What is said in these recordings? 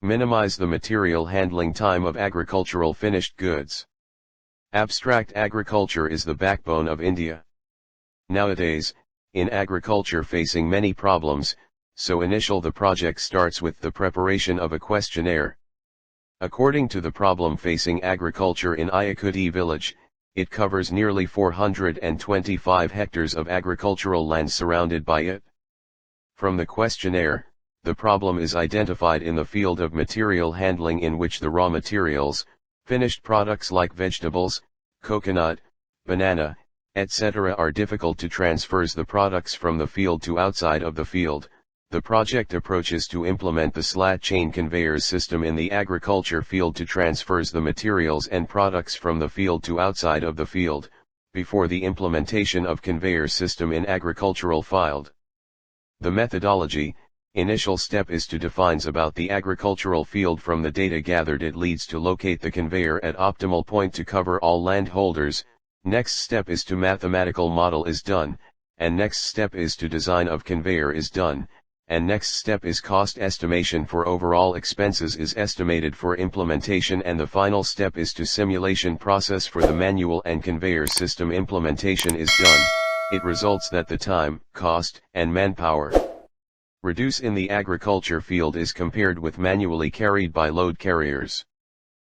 Minimize the material handling time of agricultural finished goods. Abstract agriculture is the backbone of India. Nowadays, in agriculture facing many problems, so initial the project starts with the preparation of a questionnaire. According to the problem facing agriculture in Ayikudi village, it covers nearly 425 hectares of agricultural land surrounded by it. From the questionnaire, the problem is identified in the field of material handling, in which the raw materials, finished products like vegetables, coconut, banana, etc. are difficult to transfer the products from the field to outside of the field. The project approaches to implement the Slat Conveyors system in the agriculture field to transfer the materials and products from the field to outside of the field, before the implementation of conveyor system in agricultural field. The methodology: initial step is to define about the agricultural field. From the data gathered, it leads to locate the conveyor at optimal point to cover all landholders. Next step is to mathematical model is done, and next step is to design of conveyor is done, and next step is cost estimation for overall expenses is estimated for implementation, and the final step is to simulation process for the manual and conveyor system implementation is done. It results that the time, cost, and manpower reduce in the agriculture field is compared with manually carried by load carriers.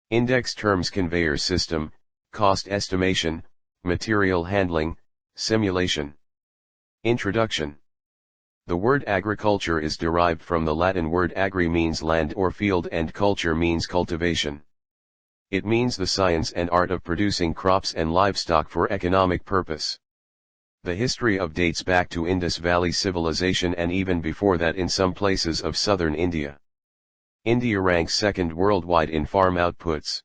Index terms: conveyor system, cost estimation, material handling, simulation. Introduction. The word agriculture is derived from the Latin word agri, means land or field, and culture means cultivation. It means the science and art of producing crops and livestock for economic purpose. The history of dates back to Indus Valley civilization, and even before that in some places of southern India. India ranks second worldwide in farm outputs.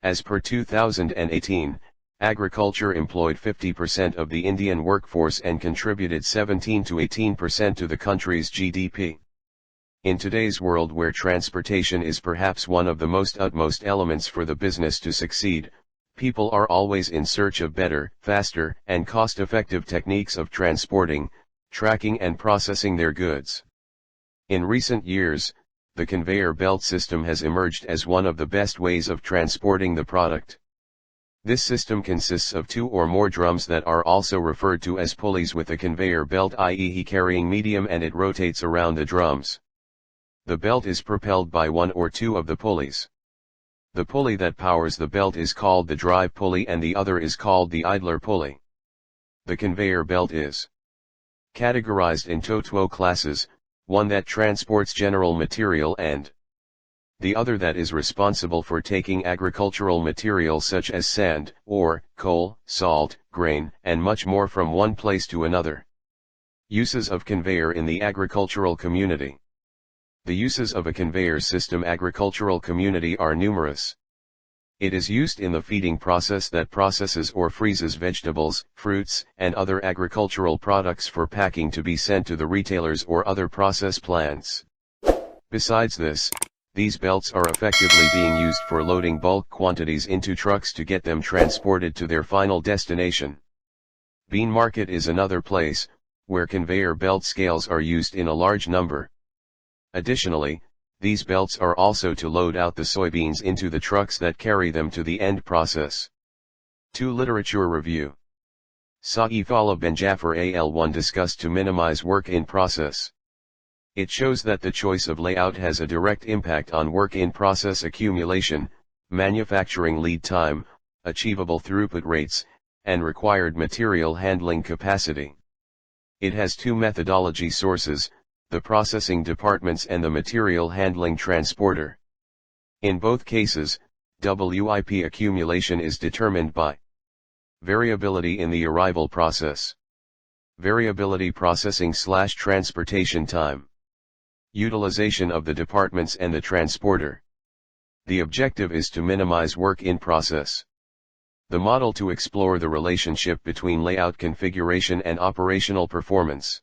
As per 2018, agriculture employed 50% of the Indian workforce and contributed 17 to 18% to the country's GDP. In today's world, where transportation is perhaps one of the most utmost elements for the business to succeed, people are always in search of better, faster, and cost-effective techniques of transporting, tracking and processing their goods. In recent years, the conveyor belt system has emerged as one of the best ways of transporting the product. This system consists of 2 or more drums that are also referred to as pulleys with a conveyor belt, i.e. carrying medium, and it rotates around the drums. The belt is propelled by 1 or 2 of the pulleys. The pulley that powers the belt is called the drive pulley, and the other is called the idler pulley. The conveyor belt is categorized into 2 classes, one that transports general material and the other that is responsible for taking agricultural material such as sand, ore, coal, salt, grain, and much more from one place to another. Uses of conveyor in the agricultural community. The uses of a conveyor system agricultural community are numerous. It is used in the feeding process that processes or freezes vegetables, fruits, and other agricultural products for packing to be sent to the retailers or other process plants. Besides this, these belts are effectively being used for loading bulk quantities into trucks to get them transported to their final destination. Bean market is another place, where conveyor belt scales are used in a large number. Additionally, these belts are also to load out the soybeans into the trucks that carry them to the end process. 2 Literature review. Saif Allah bin Jafar al-1 discussed to minimize work in process. It shows that the choice of layout has a direct impact on work in process accumulation, manufacturing lead time, achievable throughput rates, and required material handling capacity. It has 2 methodology sources: the processing departments and the material handling transporter. In both cases, WIP accumulation is determined by variability in the arrival process, variability processing/transportation time, utilization of the departments and the transporter. The objective is to minimize work in process. The model to explore the relationship between layout configuration and operational performance.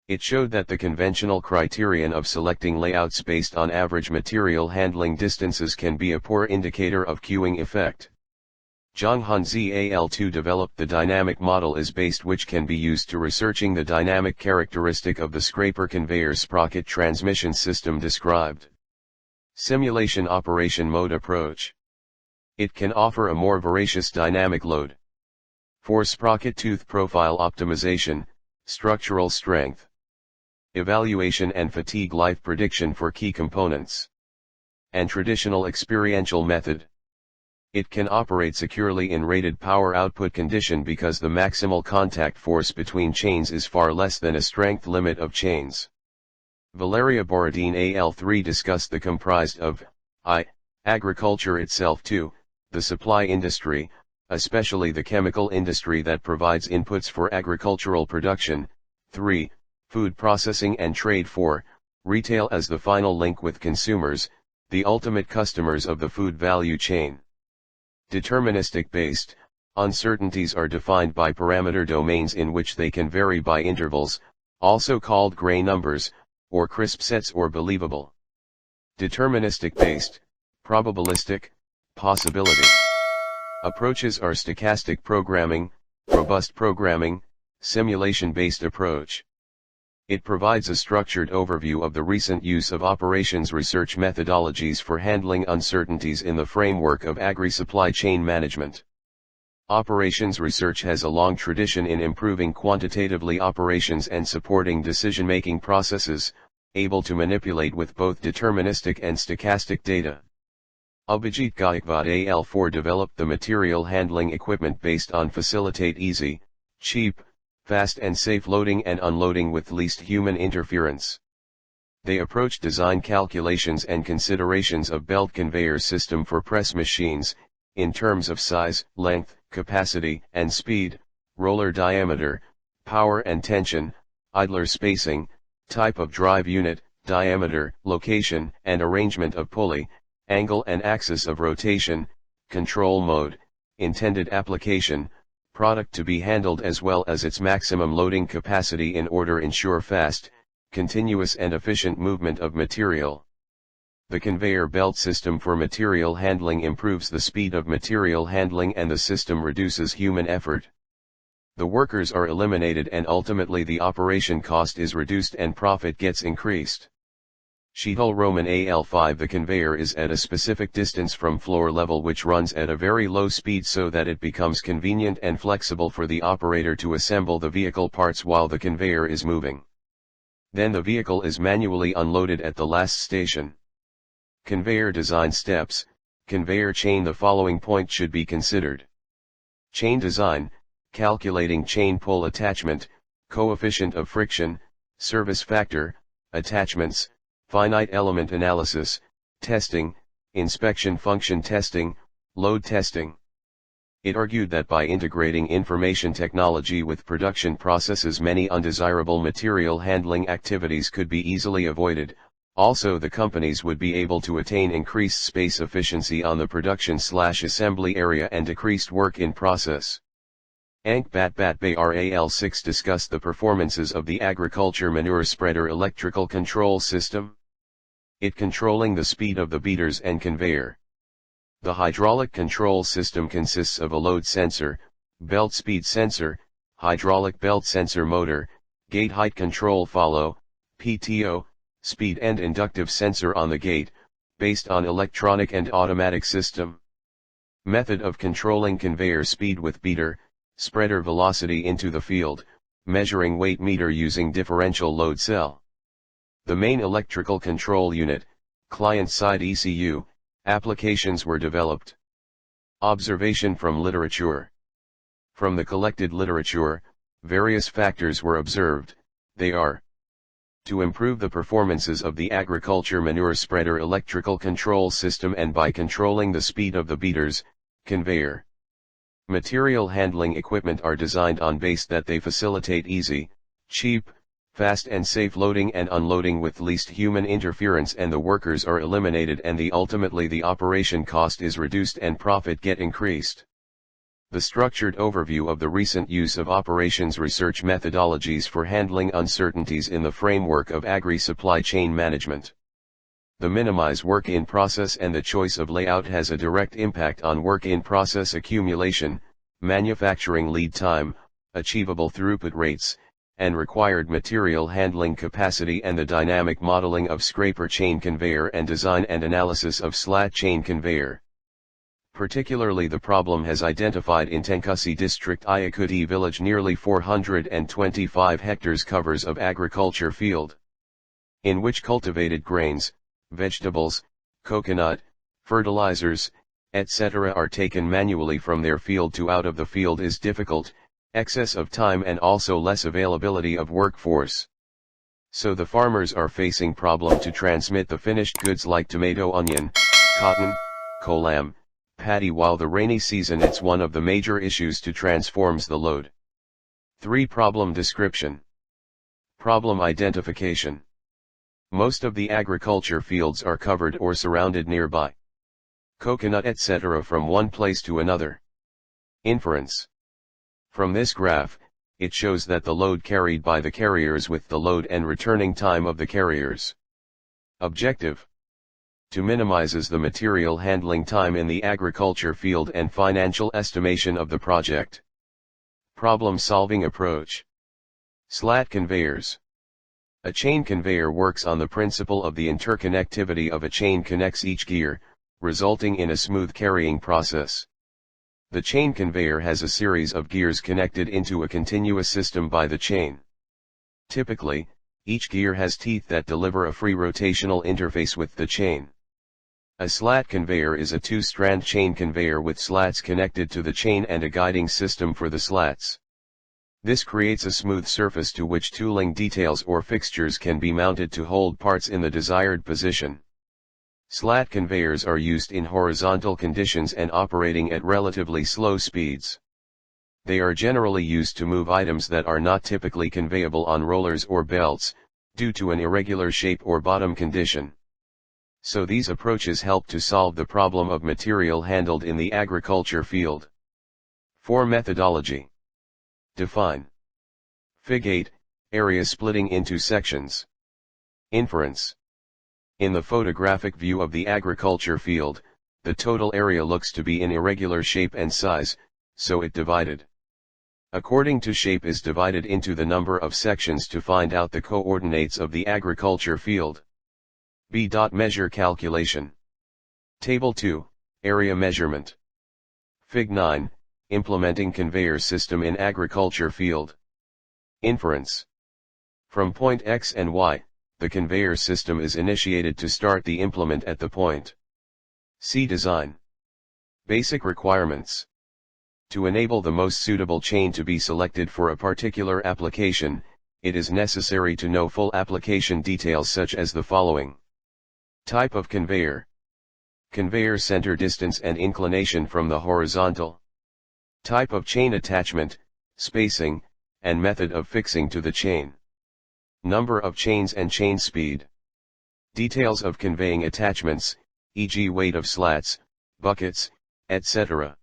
It showed that the conventional criterion of selecting layouts based on average material handling distances can be a poor indicator of queuing effect. Zhang Al2 developed the dynamic model is based, which can be used to researching the dynamic characteristic of the scraper conveyor sprocket transmission system described. Simulation operation mode approach. It can offer a more voracious dynamic load. For sprocket tooth profile optimization, structural strength, evaluation and fatigue life prediction for key components, and traditional experiential method. It can operate securely in rated power output condition because the maximal contact force between chains is far less than a strength limit of chains. Valeria Borodine AL3 discussed the comprised of I. Agriculture itself, 2. The supply industry, especially the chemical industry that provides inputs for agricultural production, 3. Food processing and trade, 4. Retail as the final link with consumers, the ultimate customers of the food value chain. Deterministic based, uncertainties are defined by parameter domains in which they can vary by intervals, also called gray numbers, or crisp sets or believable. Deterministic based, probabilistic, possibility. Approaches are stochastic programming, robust programming, simulation-based approach. It provides a structured overview of the recent use of operations research methodologies for handling uncertainties in the framework of agri-supply chain management. Operations research has a long tradition in improving quantitatively operations and supporting decision-making processes, able to manipulate with both deterministic and stochastic data. Abhijit Gaikwad AL4 developed the material handling equipment based on facilitate easy, cheap, fast and safe loading and unloading with least human interference. They approached design calculations and considerations of belt conveyor system for press machines, in terms of size, length, capacity and speed, roller diameter, power and tension, idler spacing, type of drive unit, diameter, location and arrangement of pulley, angle and axis of rotation, control mode, intended application, product to be handled as well as its maximum loading capacity in order ensure fast, continuous and efficient movement of material. The conveyor belt system for material handling improves the speed of material handling and the system reduces human effort. The workers are eliminated and ultimately the operation cost is reduced and profit gets increased. Sheetal Roman AL5 The conveyor is at a specific distance from floor level which runs at a very low speed so that it becomes convenient and flexible for the operator to assemble the vehicle parts while the conveyor is moving. Then the vehicle is manually unloaded at the last station. Conveyor design steps, conveyor chain. The following point should be considered. Chain design, calculating chain pull attachment, coefficient of friction, service factor, attachments, finite element analysis, testing, inspection function testing, load testing. It argued that by integrating information technology with production processes many undesirable material handling activities could be easily avoided. Also the companies would be able to attain increased space efficiency on the production/assembly area and decreased work in process. Ank Bat Bay RAL6 discussed the performances of the agriculture manure spreader electrical control system. It controlling the speed of the beaters and conveyor. The hydraulic control system consists of a load sensor, belt speed sensor, hydraulic belt sensor motor, gate height control follow, PTO, speed and inductive sensor on the gate, based on electronic and automatic system. Method of controlling conveyor speed with beater, spreader velocity into the field, measuring weight meter using differential load cell. The main electrical control unit, client-side ECU, applications were developed. Observation from literature. From the collected literature, various factors were observed. They are: to improve the performances of the agriculture manure spreader electrical control system and by controlling the speed of the beaters, conveyor. Material handling equipment are designed on base that they facilitate easy, cheap, fast and safe loading and unloading with least human interference and the workers are eliminated and ultimately the operation cost is reduced and profit get increased. The structured overview of the recent use of operations research methodologies for handling uncertainties in the framework of agri-supply chain management. The minimize work in process and the choice of layout has a direct impact on work in process accumulation, manufacturing lead time, achievable throughput rates, and required material handling capacity and the dynamic modeling of scraper chain conveyor and design and analysis of slat chain conveyor. Particularly the problem has identified in Tenkusi district Ayikudi village nearly 425 hectares covers of agriculture field, in which cultivated grains, vegetables, coconut, fertilizers, etc. are taken manually from their field to out of the field is difficult, excess of time and also less availability of workforce. So the farmers are facing problem to transmit the finished goods like tomato, onion, cotton, kolam, paddy, while the rainy season it's one of the major issues to transforms the load. 3. Problem description. Problem identification. Most of the agriculture fields are covered or surrounded nearby coconut etc. from one place to another. Inference. From this graph, it shows that the load carried by the carriers with the load and returning time of the carriers. Objective. To minimizes the material handling time in the agriculture field and financial estimation of the project. Problem-solving approach. Slat conveyors. A chain conveyor works on the principle of the interconnectivity of a chain connects each gear, resulting in a smooth carrying process. The chain conveyor has a series of gears connected into a continuous system by the chain. Typically, each gear has teeth that deliver a free rotational interface with the chain. A slat conveyor is a two-strand chain conveyor with slats connected to the chain and a guiding system for the slats. This creates a smooth surface to which tooling details or fixtures can be mounted to hold parts in the desired position. Slat conveyors are used in horizontal conditions and operating at relatively slow speeds. They are generally used to move items that are not typically conveyable on rollers or belts, due to an irregular shape or bottom condition. So these approaches help to solve the problem of material handled in the agriculture field. 4. Methodology. Define. Fig. 8, area splitting into sections. Inference. In the photographic view of the agriculture field, the total area looks to be in irregular shape and size, so it divided. According to shape is divided into the number of sections to find out the coordinates of the agriculture field. B. Measure calculation. Table 2, area measurement. Fig. 9, implementing conveyor system in agriculture field. Inference. From point X and Y, the conveyor system is initiated to start the implement at the point. C. Design. Basic requirements. To enable the most suitable chain to be selected for a particular application, it is necessary to know full application details such as the following. Type of conveyor. Conveyor center distance and inclination from the horizontal. Type of chain attachment, spacing, and method of fixing to the chain. Number of chains and chain speed. Details of conveying attachments, e.g. weight of slats, buckets, etc.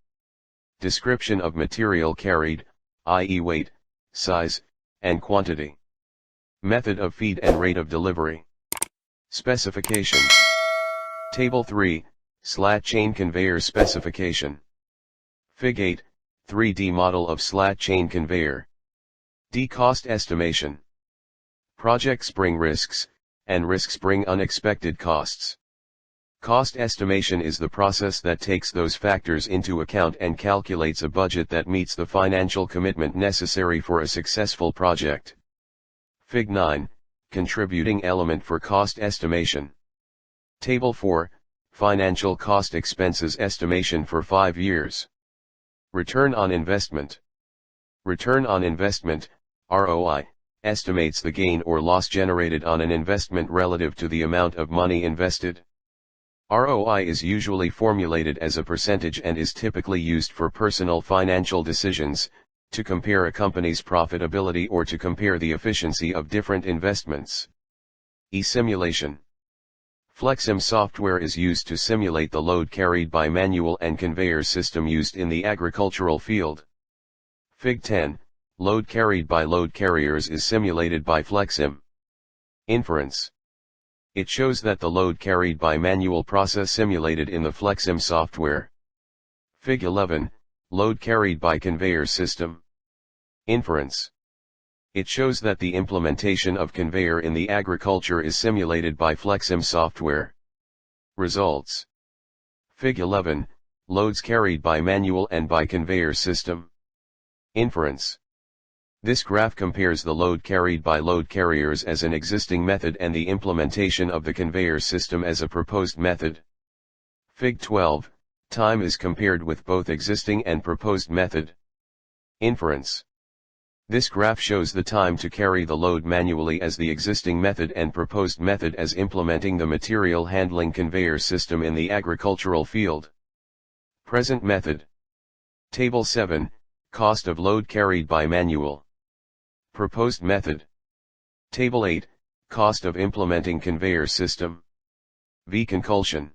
Description of material carried, i.e. weight, size, and quantity. Method of feed and rate of delivery. Specifications. Table 3, Slat Chain Conveyor Specification. Fig. 8, 3D Model of Slat Chain Conveyor. D. Cost Estimation. Projects bring risks, and risks bring unexpected costs. Cost estimation is the process that takes those factors into account and calculates a budget that meets the financial commitment necessary for a successful project. Fig. 9, Contributing element for cost estimation. Table 4, Financial cost expenses estimation for 5 years. Return on investment. Return on investment, ROI, estimates the gain or loss generated on an investment relative to the amount of money invested. ROI is usually formulated as a percentage and is typically used for personal financial decisions, to compare a company's profitability or to compare the efficiency of different investments. Simulation. FlexSim software is used to simulate the load carried by manual and conveyor system used in the agricultural field. Fig. 10, load carried by load carriers is simulated by FlexSim. Inference. It shows that the load carried by manual process simulated in the FlexSim software. Fig. 11, load carried by conveyor system. Inference. It shows that the implementation of conveyor in the agriculture is simulated by FlexSim software. Results. Fig 11, loads carried by manual and by conveyor system. Inference. This graph compares the load carried by load carriers as an existing method and the implementation of the conveyor system as a proposed method. Fig 12, time is compared with both existing and proposed method. Inference. This graph shows the time to carry the load manually as the existing method and proposed method as implementing the material handling conveyor system in the agricultural field. Present method. Table 7, cost of load carried by manual. Proposed method. Table 8, cost of implementing conveyor system. V. Conclusion.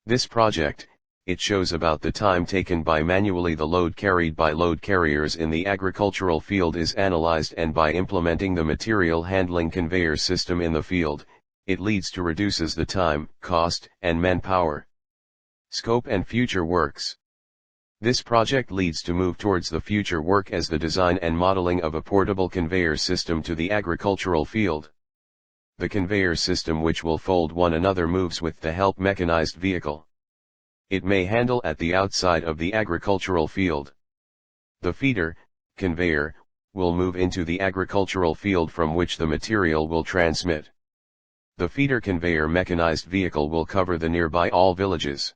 This project, it shows about the time taken by manually the load carried by load carriers in the agricultural field is analyzed, and by implementing the material handling conveyor system in the field, it leads to reduces the time, cost, and manpower. Scope and future works. This project leads to move towards the future work as the design and modeling of a portable conveyor system to the agricultural field. The conveyor system which will fold one another moves with the help mechanized vehicle. It may handle at the outside of the agricultural field. The feeder, conveyor, will move into the agricultural field from which the material will transmit. The feeder conveyor mechanized vehicle will cover the nearby all villages.